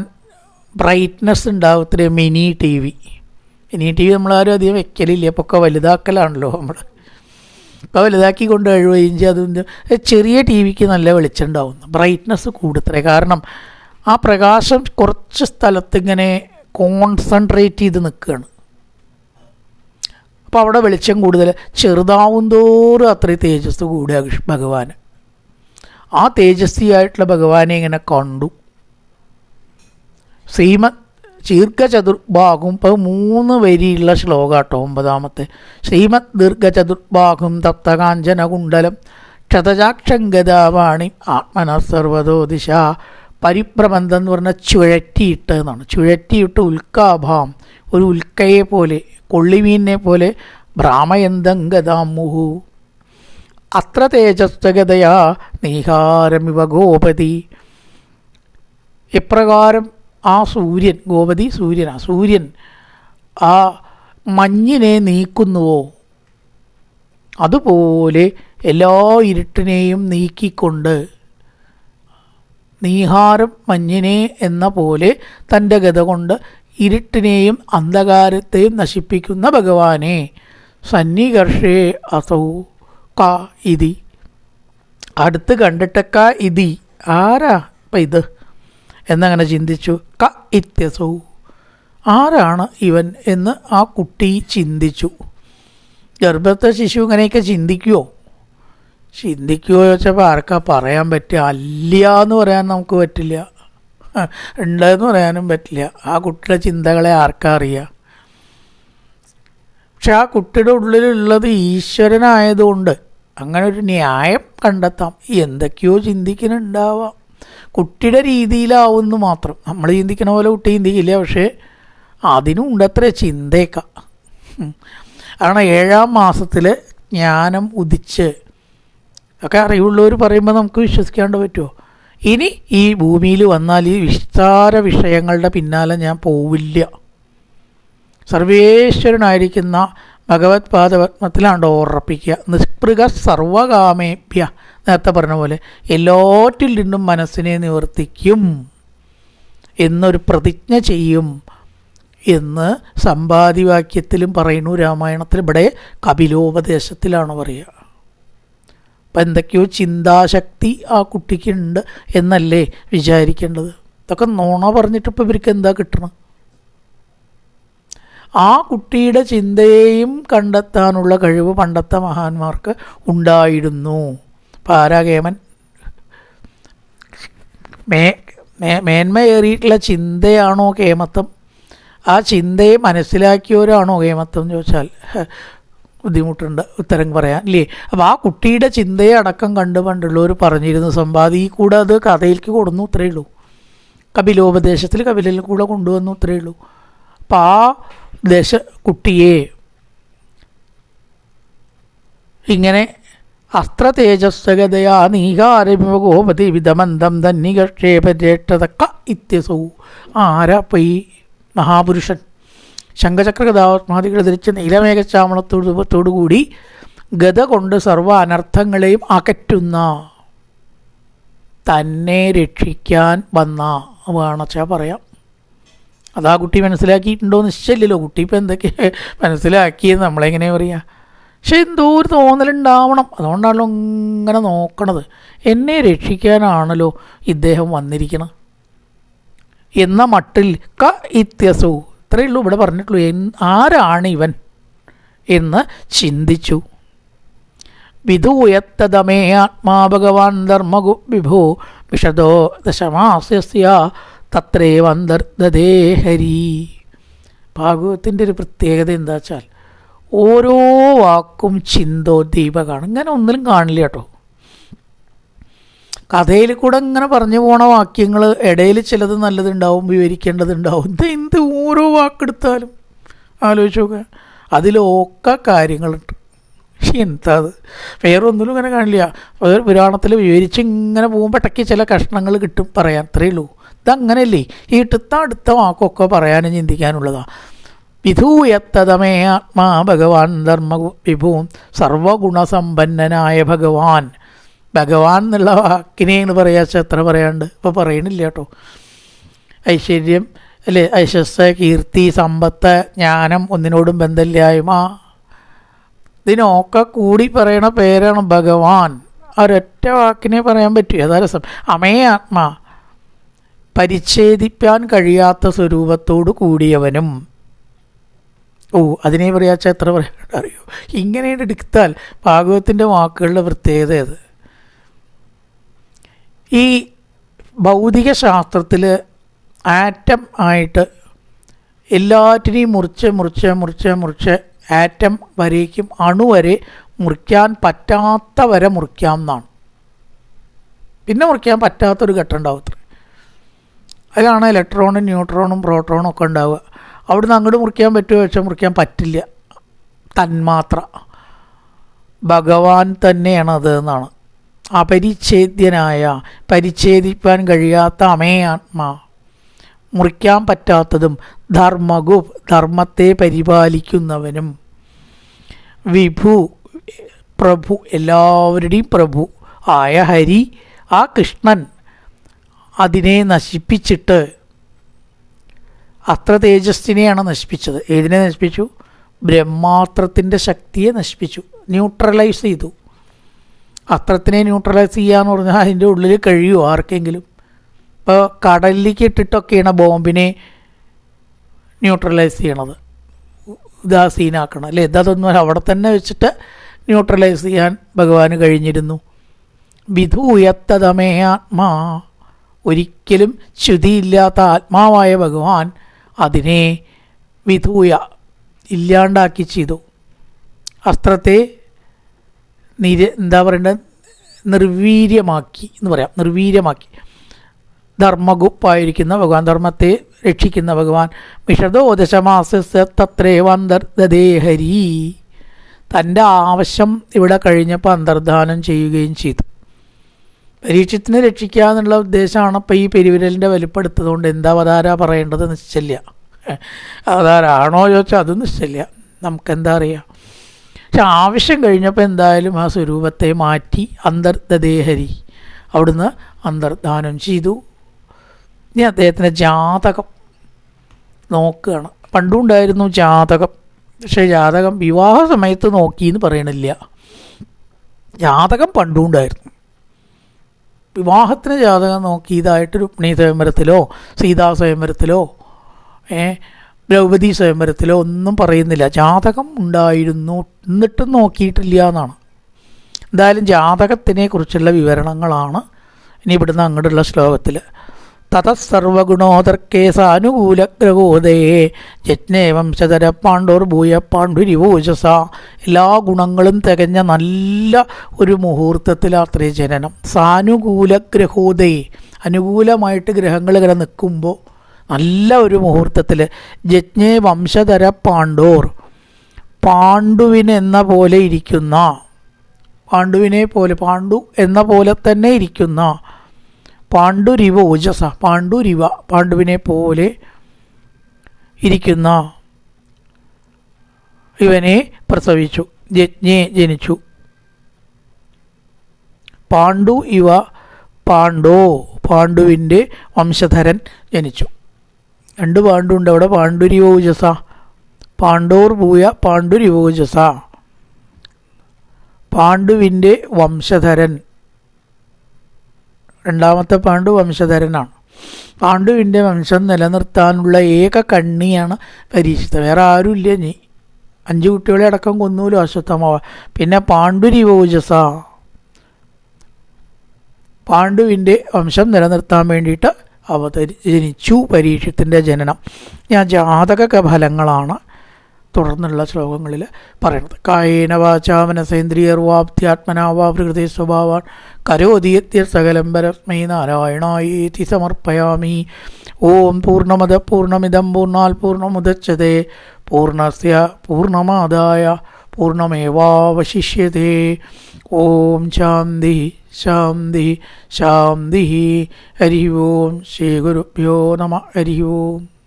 ബ്രൈറ്റ്നസ് ഉണ്ടാവത്തില്ല mini T V. Mini T V നമ്മളാരും അധികം വെക്കലില്ല, അപ്പോൾ ഒക്കെ വലുതാക്കലാണല്ലോ നമ്മൾ. അപ്പോൾ വലുതാക്കി കൊണ്ട് 70 ഇഞ്ച് അതും ചെറിയ ടി വിക്ക് നല്ല വെളിച്ചം ഉണ്ടാവുന്നു, ബ്രൈറ്റ്നസ് കൂടുതലേ. കാരണം ആ പ്രകാശം കുറച്ച് സ്ഥലത്ത് ഇങ്ങനെ കോൺസെൻട്രേറ്റ് ചെയ്ത് നിൽക്കുകയാണ്. അപ്പോൾ അവിടെ വെളിച്ചം കൂടുതൽ, ചെറുതാവും തോറും അത്രയും തേജസ് കൂടുക ഭഗവാന്. ആ തേജസ്വിയായിട്ടുള്ള ഭഗവാനെ ഇങ്ങനെ കണ്ടു. ശ്രീമദ് ദീർഘചതുർബാഹും, ഇപ്പോൾ 3 വരിയുള്ള ശ്ലോകാട്ടോ 9ാമത്തെ. ശ്രീമദ് ദീർഘചതുർബാഹും തപ്തകാഞ്ചനകുണ്ടലം ക്ഷതജാക്ഷംഗതാവാണി ആത്മന സർവതോ ദിശ. പരിഭ്രമന്തം എന്ന് പറഞ്ഞാൽ ചുഴറ്റിയിട്ട് എന്നാണ്. ചുഴറ്റിയിട്ട് ഉൽക്കാഭാം, ഒരു ഉൽക്കയെ പോലെ, കൊള്ളിമീനെ പോലെ. ഭ്രാമയന്തംഗതാമുഹു അത്ര തേജസ്വഗതയാ നീഹാരമിവ ഗോപതി. എപ്രകാരം ആ സൂര്യൻ, ഗോപതി സൂര്യനാ, സൂര്യൻ ആ മഞ്ഞിനെ നീക്കുന്നുവോ അതുപോലെ എല്ലാ ഇരുട്ടിനെയും നീക്കിക്കൊണ്ട്, നീഹാരം മഞ്ഞിനെ എന്ന പോലെ തൻ്റെ ഗത കൊണ്ട് ഇരുട്ടിനെയും അന്ധകാരത്തെയും നശിപ്പിക്കുന്ന ഭഗവാനെ സന്നികർഷേ അസൗ ക ഇതി. അടുത്ത് കണ്ടിട്ടക്ക ഇതി, ആരാ ഇപ്പം ഇത് എന്നങ്ങനെ ചിന്തിച്ചു. ക ഇത്യസൗ, ആരാണ് ഇവൻ എന്ന് ആ കുട്ടി ചിന്തിച്ചു. ഗർഭത്തെ ശിശു ഇങ്ങനെയൊക്കെ ചിന്തിക്കുമോ ചോദിച്ചപ്പോൾ ആർക്കാ പറയാൻ പറ്റുക? അല്ല എന്ന് പറയാൻ നമുക്ക് പറ്റില്ല, ഉണ്ടെന്ന് പറയാനും പറ്റില്ല. ആ കുട്ടിയുടെ ചിന്തകളെ ആർക്കാ അറിയാം? പക്ഷെ ആ കുട്ടിയുടെ ഉള്ളിലുള്ളത് ഈശ്വരനായതുകൊണ്ട് അങ്ങനെ ഒരു ന്യായം കണ്ടെത്താം. എന്തൊക്കെയോ ചിന്തിക്കുന്നുണ്ടാവാം, കുട്ടിയുടെ രീതിയിലാവുമെന്ന് മാത്രം. നമ്മൾ ചിന്തിക്കണ പോലെ കുട്ടി ചിന്തിക്കില്ല, പക്ഷേ അതിനും ഉണ്ടത്ര ചിന്തയൊക്കെ. കാരണം 7ാം മാസത്തിൽ ജ്ഞാനം ഉദിച്ച് ഒക്കെ അറിവുള്ളവർ പറയുമ്പോൾ നമുക്ക് വിശ്വസിക്കാണ്ട് പറ്റുമോ? ഇനി ഈ ഭൂമിയിൽ വന്നാൽ ഈ വിസ്താര വിഷയങ്ങളുടെ പിന്നാലെ ഞാൻ പോവില്ല. സർവേശ്വരനായിരിക്കുന്ന ഭഗവത് പാദപത്മത്തിലാണ്ട് ഉറപ്പിക്കുക. നിസ്പൃഹ സർവകാമേഭ്യ, നേരത്തെ പറഞ്ഞ പോലെ എല്ലാറ്റിൽ നിന്നും മനസ്സിനെ നിവർത്തിക്കും എന്നൊരു പ്രതിജ്ഞ ചെയ്യും എന്ന് സമ്പാദിവാക്യത്തിലും പറയുന്നു, രാമായണത്തിൽ. ഇവിടെ കപിലോപദേശത്തിലാണ് പറയുക. അപ്പം എന്തൊക്കെയോ ചിന്താശക്തി ആ കുട്ടിക്കുണ്ട് എന്നല്ലേ വിചാരിക്കേണ്ടത്? ഇതൊക്കെ നുണ പറഞ്ഞിട്ടിപ്പോൾ ഇവർക്ക് എന്താ കിട്ടണം? ആ കുട്ടിയുടെ ചിന്തയെയും കണ്ടെത്താനുള്ള കഴിവ് പണ്ടത്തെ മഹാന്മാർക്ക് ഉണ്ടായിരുന്നു. പാരാകേമൻ മേന്മയേറിയിട്ടുള്ള ചിന്തയാണോ കേമത്വം? ആ ചിന്തയെ മനസ്സിലാക്കിയവരാണോ കേമത്വം എന്ന് ചോദിച്ചാൽ ബുദ്ധിമുട്ടുണ്ട് ഉത്തരം പറയാൻ, ഇല്ലേ? അപ്പോൾ ആ കുട്ടിയുടെ ചിന്തയെ അടക്കം കണ്ട് പണ്ടുള്ളവർ പറഞ്ഞിരുന്നു. സമ്പാദി കൂടെ അത് കഥയിലേക്ക് കൊടുന്നു, ഇത്രയേ ഉള്ളൂ. കപിലോപദേശത്തിൽ കപിലിൽ കൂടെ കൊണ്ടുവന്നു, ഇത്രയേ ഉള്ളൂ. അപ്പം ആ കുട്ടിയെ ഇങ്ങനെ അസ്ത്ര തേജസ്വഗതയാ നീഹാരമിവ ഗോപതി വിധമന്തം ധന്യകക്ഷേപരേഷ്ടതക്ക ഇത്യസൗ. ആരാപ്പം ഈ മഹാപുരുഷൻ? ശംഖചക്രഗതാത്മാദികൾ ധരിച്ച് നീലമേഘശ്യാമളത്തോടുകൂടി ഗത കൊണ്ട് സർവ അനർത്ഥങ്ങളെയും അകറ്റുന്ന, തന്നെ രക്ഷിക്കാൻ വന്ന വേണച്ചാൽ പറയാം. അതാ കുട്ടി മനസ്സിലാക്കിയിട്ടുണ്ടോ നിശ്ചയില്ലല്ലോ. കുട്ടി ഇപ്പം എന്തൊക്കെ മനസ്സിലാക്കിയെന്ന് നമ്മളെങ്ങനെ പറയാം? പക്ഷെ എന്തോ ഒരു തോന്നലുണ്ടാവണം. അതുകൊണ്ടാണല്ലോ ഇങ്ങനെ നോക്കണത്. എന്നെ രക്ഷിക്കാനാണല്ലോ ഇദ്ദേഹം വന്നിരിക്കണം എന്ന മട്ടിൽ ക ഇത്യസു, ഇത്രയേ ഉള്ളൂ ഇവിടെ പറഞ്ഞിട്ടുള്ളൂ. ആരാണ് ഇവൻ എന്ന് ചിന്തിച്ചു. വിധൂയത്തതമേ ആത്മാ ഭഗവാൻ ധർമ്മഗു വിഭോ വിശദോ ദശമാസ്യ തത്രേവന്തർദേ ഹരി. ഭാഗവത്തിൻ്റെ ഒരു പ്രത്യേകത എന്താ വെച്ചാൽ ഓരോ വാക്കും ചിന്തോദ്ദീപകമാണ്. ഇങ്ങനെ ഒന്നിലും കാണില്ല കേട്ടോ. കഥയിൽ കൂടെ ഇങ്ങനെ പറഞ്ഞു പോണ വാക്യങ്ങൾ ഇടയിൽ ചിലത് നല്ലതുണ്ടാവും, വിവരിക്കേണ്ടതുണ്ടാവും. എന്ത് ഓരോ വാക്കെടുത്താലും ആലോചിച്ച് നോക്കുക, അതിലൊക്കെ കാര്യങ്ങളുണ്ട്. എന്താ അത്, വേറൊന്നിലും ഇങ്ങനെ കാണില്ല. പുരാണത്തിൽ വിവരിച്ച് ഇങ്ങനെ പോകുമ്പോൾ ഇടയ്ക്ക് ചില കഷ്ണങ്ങൾ കിട്ടും പറയാൻ, അത്രയേ ഉള്ളൂ. ഇതങ്ങനെയല്ലേ, ഈ അടുത്ത വാക്കൊക്കെ പറയാനും ചിന്തിക്കാനുള്ളതാണ്. വിധൂയത്തതമേ ആത്മാ ഭഗവാൻ ധർമ്മ വിഭൂം സർവഗുണസമ്പന്നനായ ഭഗവാൻ. ഭഗവാൻ എന്നുള്ള വാക്കിനെയാണ് പറയാച്ച എത്ര പറയാണ്ട്, ഇപ്പോൾ പറയണില്ല കേട്ടോ. ഐശ്വര്യം അല്ലേ, ഐശ്വര്യ, കീർത്തി, സമ്പത്ത്, ജ്ഞാനം, ഒന്നിനോടും ബന്ധമില്ലായ്മ, ഇതിനൊക്കെ കൂടി പറയണ പേരാണ് ഭഗവാൻ. ഒരൊറ്റ വാക്കിനെ പറയാൻ പറ്റും. അതാ രസം. അമേ ആത്മാ, പരിച്ഛേദിപ്പാൻ കഴിയാത്ത സ്വരൂപത്തോട് കൂടിയവനും. അതിനെ പറയാച്ച എത്ര പറയാണ്ട് അറിയോ. ഇങ്ങനെ എടുത്താൽ ഭാഗവത്തിൻ്റെ വാക്കുകളുടെ പ്രത്യേകത അത്. ഈ ഭൗതിക ശാസ്ത്രത്തിൽ ആറ്റം ആയിട്ട് എല്ലാറ്റിനെയും മുറിച്ച് ആറ്റം വരേക്കും, അണുവരെ മുറിക്കാൻ പറ്റാത്ത വരെ മുറിക്കാം എന്നാണ്. പിന്നെ മുറിക്കാൻ പറ്റാത്തൊരു ഘട്ടം ഉണ്ടാവും. അതിലാണ് ഇലക്ട്രോണും ന്യൂട്രോണും പ്രോട്ടോണും ഒക്കെ ഉണ്ടാവുക. അവിടുന്ന് അങ്ങോട്ട് മുറിക്കാൻ പറ്റുമോ വെച്ചാൽ മുറിക്കാൻ പറ്റില്ല. തന്മാത്ര ഭഗവാൻ തന്നെയാണത് എന്നാണ്. അപരിച്ഛേദ്യനായ, പരിച്ഛേദിപ്പാൻ കഴിയാത്ത അമേ ആത്മാ, മുറിക്കാൻ പറ്റാത്തതും, ധർമ്മഗു, ധർമ്മത്തെ പരിപാലിക്കുന്നവനും, വിഭു, പ്രഭു, എല്ലാവരുടെയും പ്രഭു ആയ ഹരി, ആ കൃഷ്ണൻ അതിനെ നശിപ്പിച്ചിട്ട്, അത്ര തേജസ്സിനെയാണ് നശിപ്പിച്ചത്. ഏതിനെ നശിപ്പിച്ചു? ബ്രഹ്മാസ്ത്രത്തിൻ്റെ ശക്തിയെ നശിപ്പിച്ചു, ന്യൂട്രലൈസ് ചെയ്തു. അസ്ത്രത്തിനെ ന്യൂട്രലൈസ് ചെയ്യാന്ന് പറഞ്ഞാൽ അതിൻ്റെ ഉള്ളിൽ കഴിയുമോ ആർക്കെങ്കിലും? ഇപ്പോൾ കടലിലേക്ക് ഇട്ടിട്ടൊക്കെയാണ് ബോംബിനെ ന്യൂട്രലൈസ് ചെയ്യണത്, ഉദാസീനാക്കണം അല്ലേ. ഇതൊന്നും അവിടെ തന്നെ വെച്ചിട്ട് ന്യൂട്രലൈസ് ചെയ്യാൻ ഭഗവാന് കഴിഞ്ഞിരുന്നു. വിധൂയത്തതമേ ആത്മാ, ഒരിക്കലും ച്യുതിയില്ലാത്ത ആത്മാവായ ഭഗവാൻ അതിനെ വിധൂയ, ഇല്ലാണ്ടാക്കി ചെയ്തു. അസ്ത്രത്തെ എന്താ പറയേണ്ടത്, നിർവീര്യമാക്കി എന്ന് പറയാം. നിർവീര്യമാക്കി. ധർമ്മഗുപ്പായിരിക്കുന്ന ഭഗവാൻ, ധർമ്മത്തെ രക്ഷിക്കുന്ന ഭഗവാൻ, മിഷദോദശമാസത്രേവന്തർദേഹരി, തൻ്റെ ആവശ്യം ഇവിടെ കഴിഞ്ഞപ്പോൾ അന്തർധാനം ചെയ്യുകയും ചെയ്തു. പരീക്ഷത്തിനെ രക്ഷിക്കുക എന്നുള്ള ഉദ്ദേശമാണ്. ഇപ്പോൾ ഈ പെരുവിരലിൻ്റെ വലിപ്പെടുത്തതുകൊണ്ട് എന്താ അവതാര പറയേണ്ടത് നിശ്ചയില്ല. അവതാരാണോ ചോദിച്ചാൽ അത് നിശ്ചയില്ല, നമുക്കെന്താ അറിയാം. പക്ഷെ ആവശ്യം കഴിഞ്ഞപ്പോൾ എന്തായാലും ആ സ്വരൂപത്തെ മാറ്റി അന്തർദേഹരി, അവിടുന്ന് അന്തർധാനം ചെയ്തു. ഇനി അദ്ദേഹത്തിൻ്റെ ജാതകം നോക്കുകയാണ്. പണ്ടുണ്ടായിരുന്നു ജാതകം, പക്ഷേ ജാതകം വിവാഹ സമയത്ത് നോക്കിയെന്ന് പറയണില്ല. ജാതകം പണ്ടുണ്ടായിരുന്നു. വിവാഹത്തിന് ജാതകം നോക്കിയതായിട്ട് രുക്മിണി സ്വയംവരത്തിലോ സീതാ സ്വയംവരത്തിലോ ദ്രൗപദി സ്വയംവരത്തിലോ ഒന്നും പറയുന്നില്ല. ജാതകം ഉണ്ടായിരുന്നു, എന്നിട്ടും നോക്കിയിട്ടില്ല എന്നാണ്. എന്തായാലും ജാതകത്തിനെ കുറിച്ചുള്ള വിവരണങ്ങളാണ് ഇനി ഇവിടുന്ന് അങ്ങോട്ടുള്ള ശ്ലോകത്തിൽ. തതസർവഗുണോദർക്കേ സാനുകൂലഗ്രഹോദയേ യജ്ഞേ വംശധര പാണ്ഡോർ ഭൂയ പാണ്ഡുരിവോജസ. എല്ലാ ഗുണങ്ങളും തികഞ്ഞ നല്ല ഒരു മുഹൂർത്തത്തിലാത്രേ ജനനം. സാനുകൂലഗ്രഹോദയേ, അനുകൂലമായിട്ട് ഗ്രഹങ്ങൾ ഇങ്ങനെ നിൽക്കുമ്പോൾ നല്ല ഒരു മുഹൂർത്തത്തിൽ. യജ്ഞേ വംശധര പാണ്ഡോർ, പാണ്ഡുവിനെന്ന പോലെ ഇരിക്കുന്ന, പാണ്ഡുവിനെ പോലെ, പാണ്ഡു എന്ന പോലെ തന്നെ ഇരിക്കുന്ന, പാണ്ഡുരിവ ഓജസ, പാണ്ഡുരിവ, പാണ്ഡുവിനെ പോലെ ഇരിക്കുന്ന ഇവനെ പ്രസവിച്ചു. യജ്ഞേ, ജനിച്ചു. പാണ്ഡു ഇവ പാണ്ഡോ, പാണ്ഡുവിൻ്റെ വംശധരൻ ജനിച്ചു. രണ്ട് പാണ്ഡുണ്ട് അവിടെ. പാണ്ഡുരിവോജസ, പാണ്ഡോർ ഭൂയ പാണ്ഡുരിവോജസ, പാണ്ഡുവിൻ്റെ വംശധരൻ. രണ്ടാമത്തെ പാണ്ഡു വംശധരനാണ്. പാണ്ഡുവിൻ്റെ വംശം നിലനിർത്താനുള്ള ഏക കണ്ണിയാണ് പരീക്ഷിത്. വേറെ ആരുമില്ല. ഇനി 5 കുട്ടികളെ അടക്കം കൊന്നൂലോ അശ്വത്ഥമാവ. പിന്നെ പാണ്ഡുരിവോജസ, പാണ്ഡുവിൻ്റെ വംശം നിലനിർത്താൻ വേണ്ടിയിട്ട് ജനിച്ചു. പരീക്ഷത്തിൻ്റെ ജനനം. ഞാൻ ജാതക ഫലങ്ങളാണ് തുടർന്നുള്ള ശ്ലോകങ്ങളിൽ പറയുന്നത്. കായേന വാചാ മനസേന്ദ്രിയർവാപ്ത്യാത്മനാ വാ പ്രകൃതി സ്വഭാവാൻ കരോതീയത്യ സകലം പരസ്മൈ നാരായണായേതി സമർപ്പയാമി. ഓം പൂർണ്ണമദ പൂർണ്ണമിദം പൂർണ്ണാൽ പൂർണ്ണമുദച്യതേ പൂർണ്ണസ്യ പൂർണ്ണമാദായ പൂർണ്ണമേവാവശിഷ്യത്തെ. ഓം ശാന്തി ശാന്തി ശാന്തി. ഹരി ഓം. ശ്രീ ഗുരുഭ്യോ നമ. ഹരി ഓം.